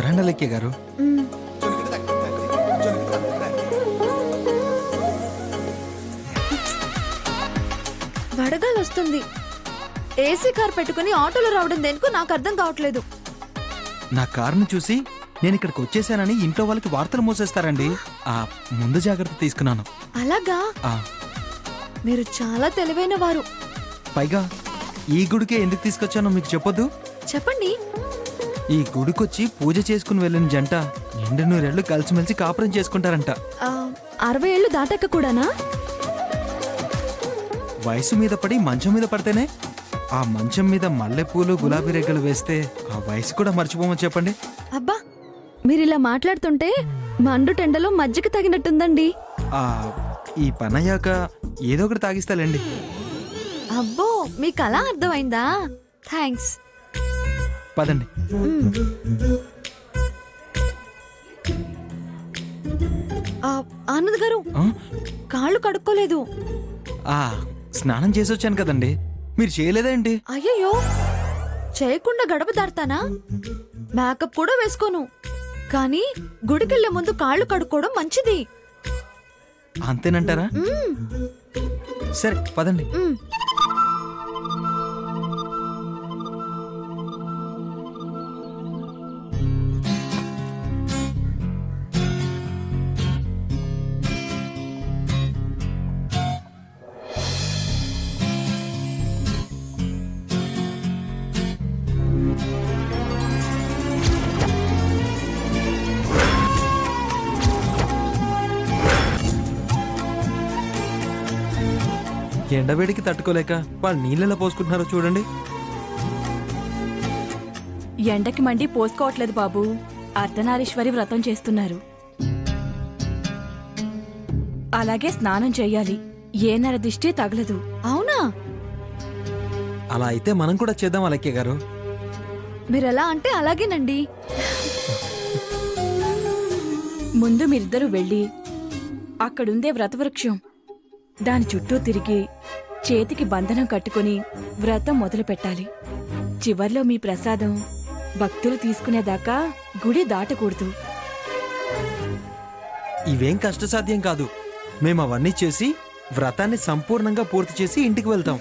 రండలెక్కే గారు. వడగాలి వస్తుంది. ఏసీ కార్ పెట్టుకుని ఆటోలో రావడం దేనికో నాకు అర్థం కావట్లేదు. నా కారును చూసి నేను ఇక్కడికి వచ్చేసానని ఇంట్లో వాళ్ళకి వార్తలు మోసేస్తారండి. ముందు జాగ్రత్త తీసుకున్నాను. అలాగా? మీరు చాలా తెలివైన వారు. పైగా ఈ గుడికే ఎందుకు తీసుకొచ్చానో మీకు చెప్పొద్దు? చెప్పండి. ఈ గుడికొచ్చి పూజ చేసుకుని వెళ్ళిన జంట నిండు నూరేళ్లు కలిసిమెలిసి కాపురం చేసుకుంటారంట. 60 ఏళ్ళు దాటాక కూడానా? వయసు మీద పడి మంచం మీద పడితేనే, ఆ మంచం మీద మల్లెపూలు గులాబీ రెగ్గలు వేస్తే ఆ వయసు కూడా మర్చిపోమని చెప్పండి. అబ్బా, మీరిలా మాట్లాడుతుంటే మండు టెండలో మజ్జిగ తగినట్టుందండి. ఈ పనయ్యాక ఏదో ఒకటి తాగిస్తాలేండి. అబ్బో, మీకు అలా అర్థమైందా? థ్యాంక్స్. పదండి. ఆనంద్ గారు, కాళ్ళు కడుక్కోలేదు. స్నానం చేసి వచ్చాను కదండి, మీరు చేయలేదేంటి? అయ్యయ్యో, చేయకుండా గడప దాడతానా? మేకప్ కూడా వేసుకోను, కానీ గుడికెళ్లే ముందు కాళ్ళు కడుక్కోవడం మంచిది. అంతేనంటారా? సరే పదండి. ఎండవేడికి తట్టుకోలేక వాళ్ళు నీళ్ళలో పోసుకుంటున్నారో చూడండి. ఎండకి మండి పోసుకోవట్లేదు బాబు, అర్ధనారీశ్వరి వ్రతం చేస్తున్నారు. అలాగే స్నానం చెయ్యాలి, ఏ నర దిష్టి తగలదు. అవునా? అలా అయితే మనం కూడా చేద్దాం అలక్య గారు. మీరెలా అంటే అలాగేనండి. ముందు మీరిద్దరూ వెళ్ళి అక్కడుందే వ్రతవృక్షం, దాని చుట్టూ తిరిగి చేతికి బంధనం కట్టుకుని వ్రతం మొదలు పెట్టాలి. చివర్లో మీ ప్రసాదం భక్తులు తీసుకునేదాకా గుడి దాటకూడదు. ఇవేం కష్టసాధ్యం కాదు. మేము అవన్నీ చేసి వ్రతాన్ని సంపూర్ణంగా పూర్తి చేసి ఇంటికి వెళ్తాం.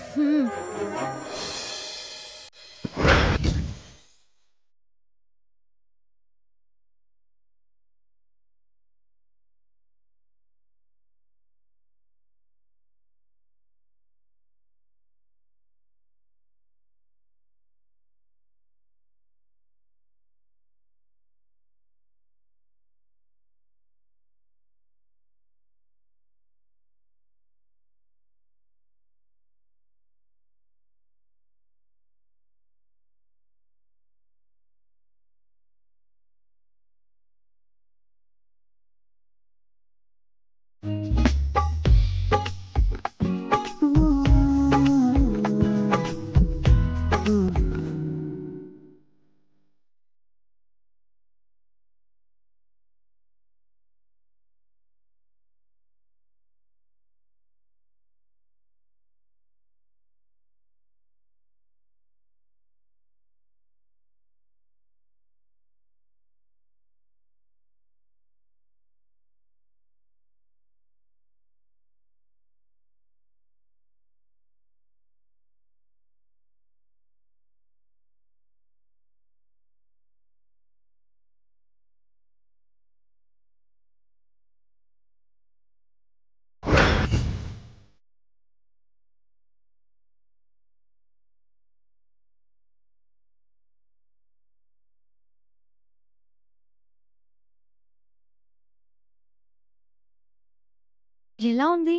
ఎలా ఉంది?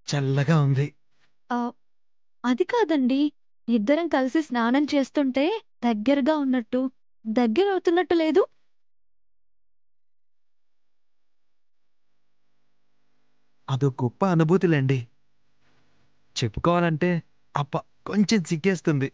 చల్లగా ఉంది. అది కాదండి, ఇద్దరం కలిసి స్నానం చేస్తుంటే దగ్గరగా ఉన్నట్టు, దగ్గర అవుతున్నట్టు లేదు. అదో గొప్ప అనుభూతిలేండి. చెప్పుకోవాలంటే కొంచెం సిగ్గేస్తుంది.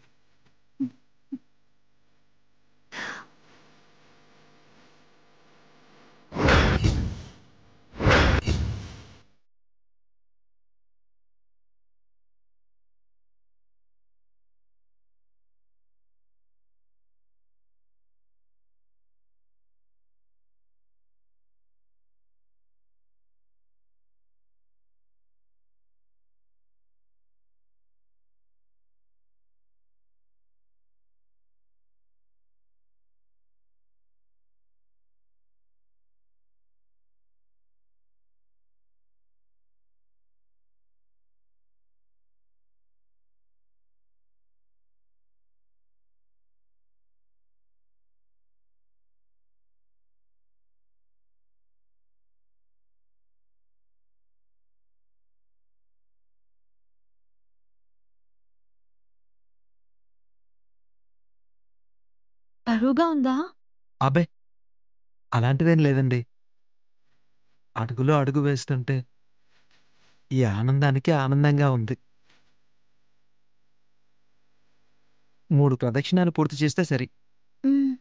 బరువుగా ఉందా? అబ్బే అలాంటిదేం లేదండి. అడుగులో అడుగు వేస్తుంటే ఈ ఆనందానికి ఆనందంగా ఉంది. 3 ప్రదక్షిణాలు పూర్తి చేస్తే సరి. మ్మ్.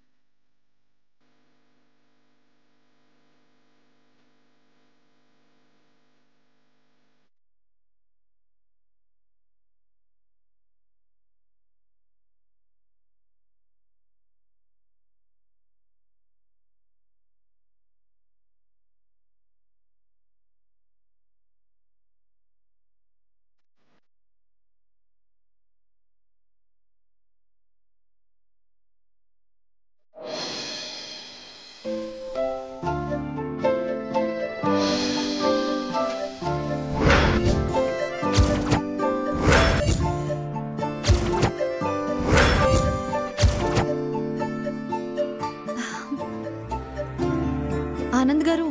ఆనంద్ గారు,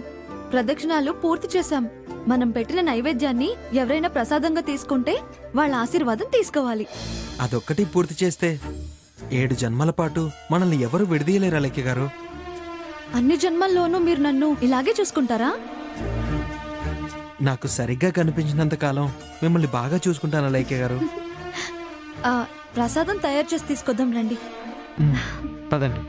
ప్రదక్షిణాలు పూర్తి చేశాం. మనం పెట్టిన నైవేద్యాన్ని ఎవరైనా ప్రసాదంగా తీసుకుంటే వాళ్ళ ఆశీర్వాదం తీసుకోవాలి. అదొక్కటి పూర్తి చేస్తే 7 జన్మల పాటు మనల్ని ఎవరు విడదీయలేరు అలెక్య గారు. అన్ని జన్మల్లోనూ మీరు నన్ను ఇలాగే చూసుకుంటారా? నాకు సరిగ్గా కనిపించినంత కాలం మిమ్మల్ని బాగా చూసుకుంటాను అలెక్య గారు. ప్రసాదం తయారు చేసి తీసుకొద్దాం రండి. పదండి.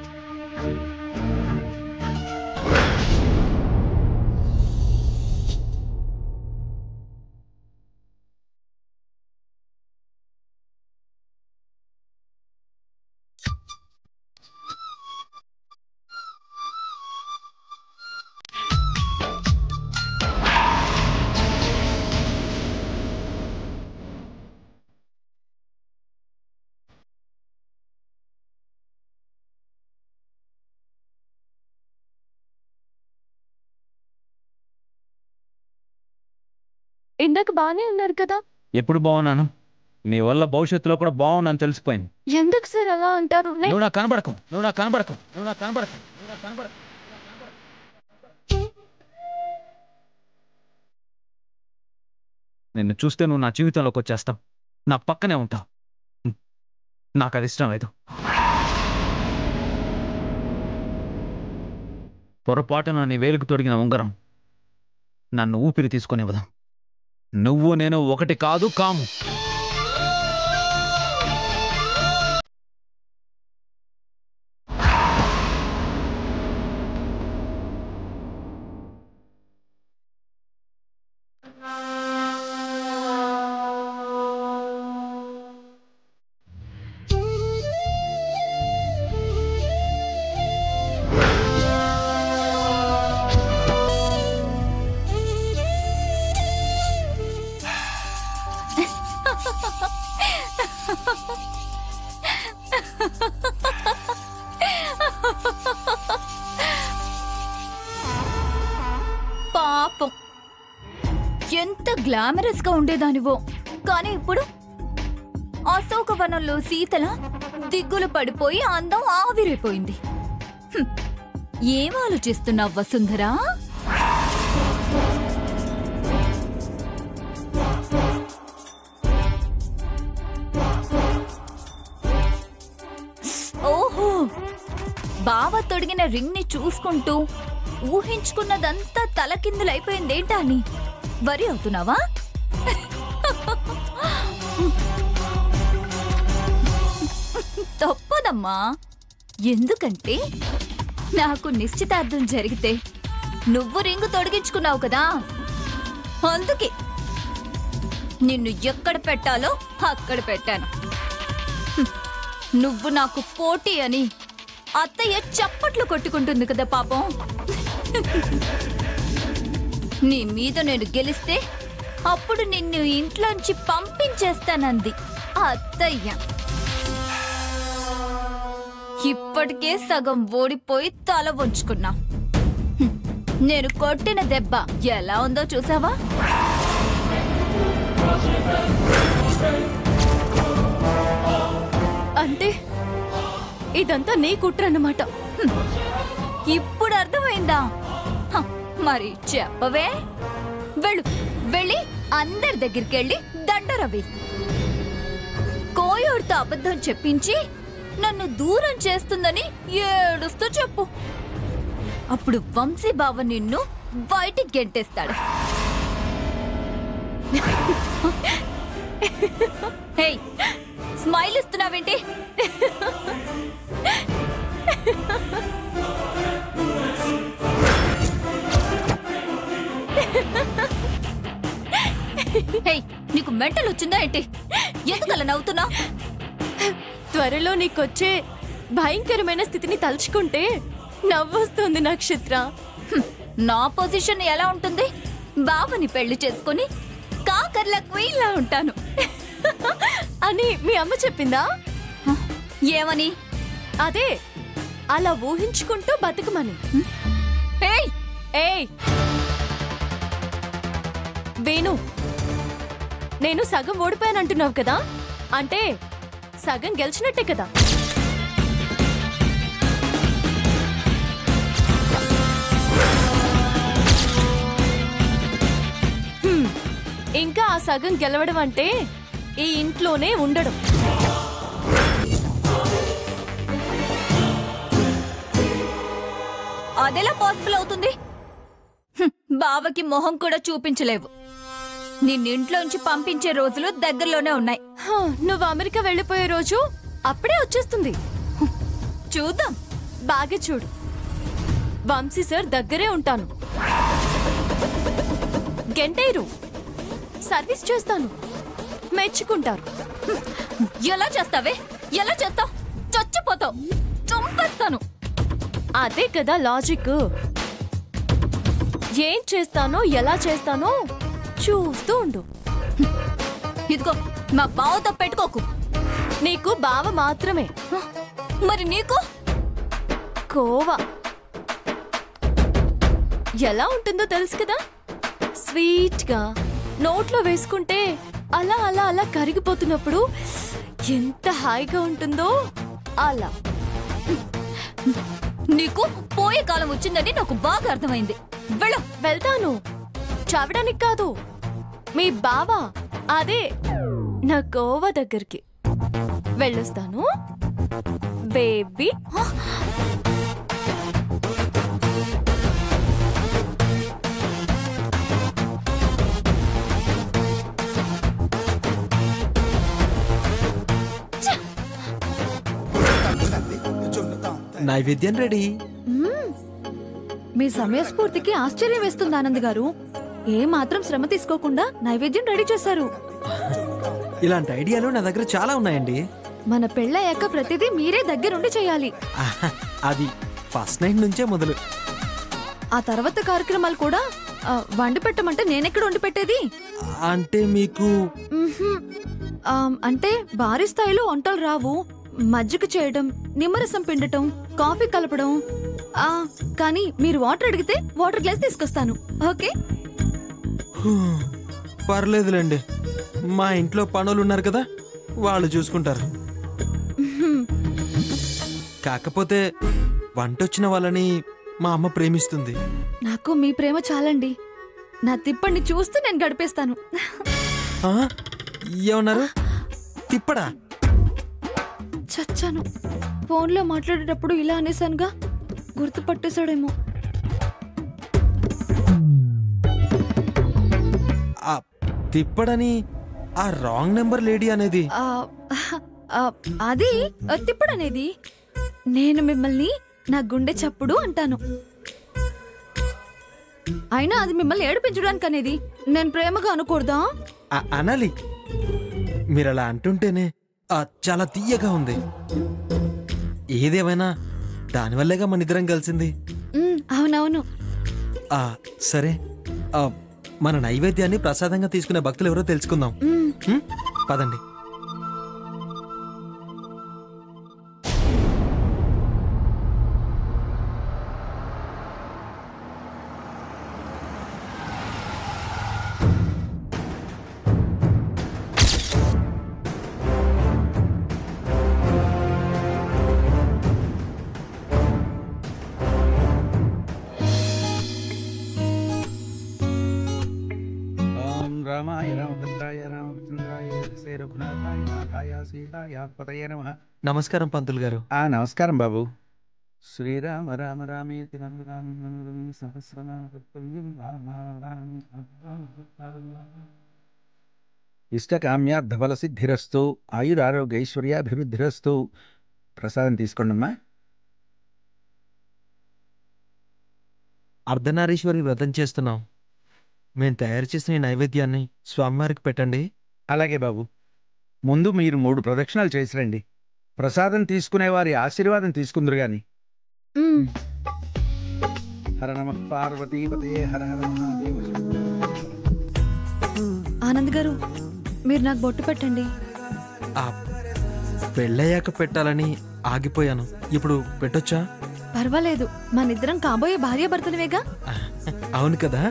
ఇందాక బానే ఉన్నారు కదా? ఎప్పుడు బాగున్నాను? నీ వల్ల భవిష్యత్తులో కూడా బాగున్నాను తెలిసిపోయింది. ఎందుకు సార్ అలా అంటారు? నువ్వు నాకు కనబడకు. నిన్ను చూస్తే నువ్వు నా జీవితంలోకి వచ్చేస్తావు, నా పక్కనే ఉంటావు. నాకు అది ఇష్టం లేదు. పొరపాటున నీ వేలుకు తొడిగిన ఉంగరం నన్ను ఊపిరి తీసుకునేవదా. నువ్వు నేను ఒకటి కాదు, కాము. పాపం, ఎంత గ్లామరస్ గా ఉండేదానివో, కానీ ఇప్పుడు అశోకవనంలో సీతల దిగ్గులు పడిపోయి అందం ఆవిరైపోయింది. ఏం ఆలోచిస్తున్నావు వసుంధరా? ఓహో, బావ తొడిగిన రింగ్ ని చూసుకుంటూ ఊహించుకున్నదంతా తలకిందులైపోయిందేంటా అని వరి అవుతున్నావా? తప్పదమ్మా. ఎందుకంటే నాకు నిశ్చితార్థం జరిగితే నువ్వు రింగు తొడిగించుకున్నావు కదా, అందుకే నిన్ను ఎక్కడ పెట్టాలో అక్కడ పెట్టాను. నువ్వు నాకు పోటీ అని అత్తయ్య చప్పట్లు కొట్టుకుంటుంది కదా పాపం. నీ మీద నేను గెలిస్తే అప్పుడు నిన్ను ఇంట్లోంచి పంపించేస్తానంది అత్తయ్య. ఇప్పటికే సగం ఓడిపోయి తల వంచుకున్నా. నేను కొట్టిన దెబ్బ ఎలా ఉందో చూసావా? అంటే ఇదంతా నీ కుట్రన్నమాట. ఇప్పుడు అర్థమైందా? మరి చెప్పవే. వెళ్ళి అందరి దగ్గరికి వెళ్ళి దండరవి కోయోడితో అబద్ధం చెప్పించి నన్ను దూరం చేస్తుందని ఏడుస్తూ చెప్పు. అప్పుడు వంశీ బావ నిన్ను బయటికి గెంటేస్తాడు. హే, స్మైల్ ఇస్తున్నావేంటి? హే, నీకు మెంటల్ వచ్చిందా ఏంటి? ఎందుకలా నవ్వుతున్నావు? త్వరలో నీకొచ్చే భయంకరమైన స్థితిని తలుచుకుంటే నవ్వొస్తుంది నక్షత్ర. నా పొజిషన్ ఎలా ఉంటుంది? బావని పెళ్లి చేసుకుని కాకర్ల క్వీన్ లా ఉంటాను అని మీ అమ్మ చెప్పిందా? ఏమని? అదే అలా ఊహించుకుంటూ బతుకమని. ఏయ్ ఏయ్ వేణు, నేను సగం ఓడిపోయానంటున్నావు కదా, అంటే సగం గెలిచినట్టే కదా. ఇంకా ఆ సగం గెలవడం అంటే ఈ ఇంట్లోనే ఉండడం. అదెలా పాసిబుల్ అవుతుంది? బావకి మొహం కూడా చూపించలేవు. నిన్నింట్లోంచి పంపించే రోజులు దగ్గరలోనే ఉన్నాయి. నువ్వు అమెరికా వెళ్ళిపోయే రోజు అప్పుడే వచ్చేస్తుంది. చూద్దాం. బాగా చూడు, వంశీ సార్ దగ్గరే ఉంటాను. గంటైరు సర్వీస్ చేస్తాను, మెచ్చుకుంటారు. ఎలా చేస్తావే? ఎలా చేస్తావు? చచ్చిపోతావు, చంపేస్తాను. అదే కదా లాజిక్. ఏం చేస్తానో ఎలా చేస్తానో చూస్తూ ఉండు. ఇదిగో, మా బావతో పెట్టుకోకు. నీకు బావ మాత్రమే, మరి నీకు కోవా. ఎలా ఉంటుందో తెలుసు కదా, స్వీట్ గా నోట్లో వేసుకుంటే అలా అలా అలా కరిగిపోతున్నప్పుడు ఎంత హాయిగా ఉంటుందో అలా. నీకు పోయే కాలం వచ్చిందని నాకు బాగా అర్థమైంది. వెళ్తాను, చావడానికి కాదు, మీ బావ అదే నా కోవా దగ్గరికి వెళ్ళొస్తాను బేబీ. నైవేద్యం రెడీ. మీ సమయస్ఫూర్తికి ఆశ్చర్యం వేస్తుంది ఆనంద్ గారు. ఏ మాత్రం శ్రమ తీసుకోకుండా నైవేద్యం రెడీ చేశారు. ఇలాంటి ఐడియాలు నా దగ్గర చాలా ఉన్నాయండి. మన పెళ్ళయ్యాక ప్రతిదీ మీరే దగ్గరుండి చేయాలి. అది ఫస్ట్ నైట్ నుంచే మొదలు. ఆ తర్వాత కార్యక్రమాలు కూడా వండి పెట్టమంటే నేనెక్కడ వండి పెట్టేది? అంటే మీకు అంటే భారీ స్థాయిలో వంటలు రావు. మజ్జిగ చేయడం, నిమ్మరసం పిండటం, కాఫీ కలపడం. కానీ మీరు వాటర్ అడిగితే వాటర్ గ్లాస్ తీసుకొస్తాను. ఓకే? పర్లేదులేండి, మా ఇంట్లో పనులు ఉన్నారు కదా, వాళ్ళు చూసుకుంటారు. కాకపోతే వంటొచ్చిన వాళ్ళని మా అమ్మ ప్రేమిస్తుంది. నాకు మీ ప్రేమ చాలండి. నా తిప్పండి చూస్తూ నేను గడిపేస్తాను. ఏమన్నారు? తిప్పడా? చచ్చాను. ఫోన్లో మాట్లాడేటప్పుడు ఇలా అనేసానుగా, గుర్తుపట్టేశాడేమో. తిప్పడని ఆ రాంగ్ నెంబర్ లేడీ అనేది. అది తిప్పడనేది నేను మిమ్మల్ని నా గుండె చప్పుడు అంటాను. అయినా అది మిమ్మల్ని ఏడిపించడానికి అనేది. నేను ప్రేమగా అనకూడదా? అనాలి. మీరు అలా అంటుంటేనే చాలా తీయగా ఉంది. ఏదేమైనా దానివల్లేగా మన ఇద్దరం కలిసింది. అవునవును. సరే, మన నైవేద్యాన్ని ప్రసాదంగా తీసుకునే భక్తులు ఎవరో తెలుసుకుందాం. పదండి. రామాయ రామభద్రాయ రామచంద్రాయ శ్రీ రఘునాథ నమస్కారం పంతులు గారు. నమస్కారం బాబు. శ్రీరామ రామ రామే ఇష్టకామ్యార్థఫల సిద్ధిరస్తు ఆయురారోగ్య ఐశ్వర్యాభివృద్ధిరస్తు. ప్రసాదం తీసుకోండమ్మా. అర్ధనారీశ్వరి వ్రతం చేస్తున్నాం. మేము తయారు చేసిన ఈ నైవేద్యాన్ని స్వామివారికి పెట్టండి. అలాగే బాబు. ముందు మీరు 3 ప్రదక్షిణాలు చేసిరండి. ప్రసాదం తీసుకునే వారి ఆశీర్వాదం తీసుకుందరు గాని. హర నమ పార్వతీపతే హర హర మహాదేవ. ఆనంద్ గారు, మీరు నాకు బొట్టు పెట్టండి. ఆ పెళ్ళయ్యాక పెట్టాలని ఆగిపోయాను. ఇప్పుడు పెట్టొచ్చా? పర్వాలేదు, మనిద్దరం కాబోయే భార్యాభర్తలవేగా. అవును కదా.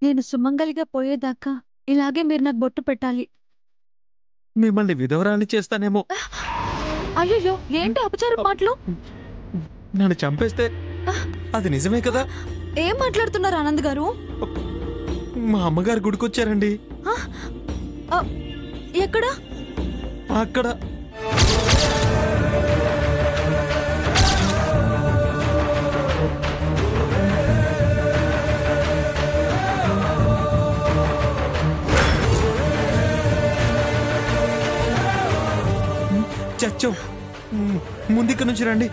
నేను సుమంగలిగా పోయేదాకా ఇలాగే మీరు నాకు బొట్టు పెట్టాలి. మిమ్మల్ని విధవరాన్ని చేస్తానేమో. అయ్యో, ఏంటి అపచార మాటలు? నన్ను చంపేస్తే అది నిజమే కదా. ఏం మాట్లాడుతున్నారు ఆనంద్ గారు? మా అమ్మగారు గుడికొచ్చారండి. ఎక్కడ? అక్కడ. చచ్చో, ముందిక్క నుంచి రండి.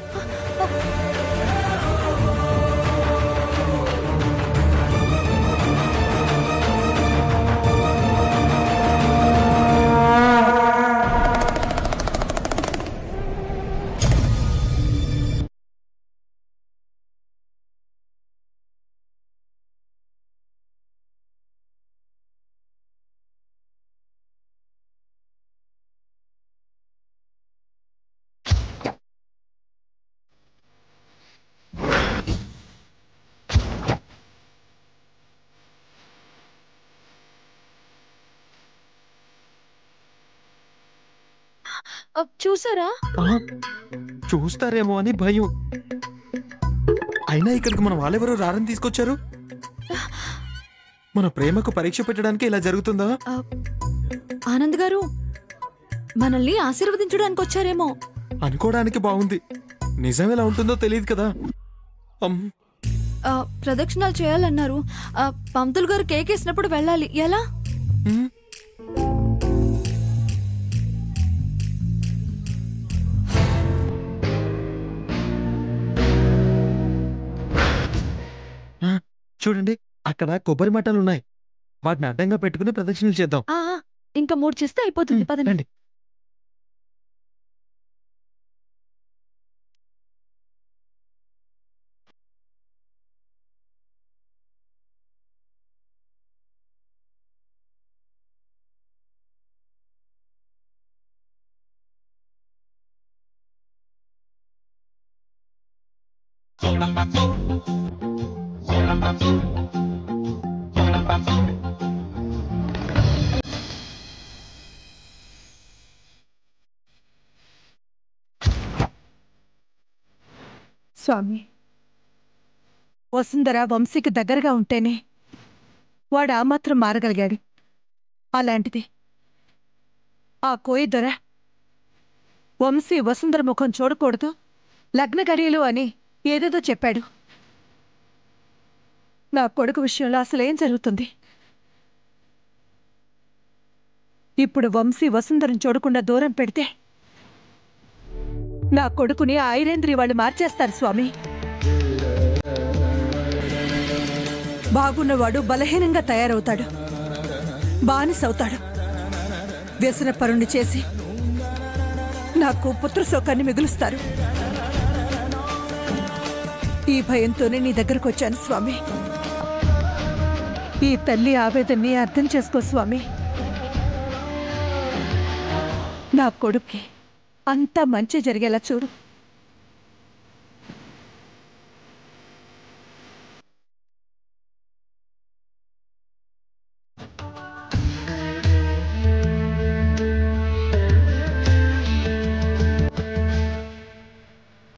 చూసారా? చూస్తారేమో అని భయం. అయినా ఇక్కడికి మన వాళ్ళెవరూ రారని తీసుకొచ్చారు. మన ప్రేమకు పరీక్ష పెట్టడానికి ఇలా జరుగుతుందా? ఆనంద్ గారు, మనల్ని ఆశీర్వదించడానికి వచ్చారేమో. అనుకోవడానికి బాగుంది, నిజం ఎలా ఉంటుందో తెలియదు కదా. ప్రదక్షిణాలు చేయాలన్నారు. పంతులు గారు కేక్ వేసినప్పుడు వెళ్ళాలి. ఎలా? చూడండి, అక్కడ కొబ్బరి మట్టలు ఉన్నాయి. వాటిని అడ్డంగా పెట్టుకుని ప్రదక్షిణలు చేద్దాం. ఇంకా 3 చేస్తే అయిపోతుంది. పదండి. స్వామి, వసుంధర వంశీకి దగ్గరగా ఉంటేనే వాడు ఆ మాత్రం మారగలిగాడు. అలాంటిది ఆ కోయి దొర వంశీ వసుంధర ముఖం చూడకూడదు, లగ్న గడియలు అని ఏదేదో చెప్పాడు. నా కొడుకు విషయంలో అసలేం జరుగుతుంది? ఇప్పుడు వంశీ వసుంధరను చూడకుండా దూరం పెడితే నా కొడుకుని ఐరేంద్రి వాళ్ళు మార్చేస్తారు స్వామి. బాగున్నవాడు బలహీనంగా తయారవుతాడు, బానిసవుతాడు. వ్యసన పరుణ్ణి చేసి నాకు పుత్రశోకాన్ని మిగులుస్తారు. ఈ భయంతోనే నీ దగ్గరకు వచ్చాను స్వామి. ఈ తల్లి ఆవేదన్ని అర్థం చేసుకో స్వామి. నా కొడుక్కి అంతా మంచి జరిగేలా చూడు.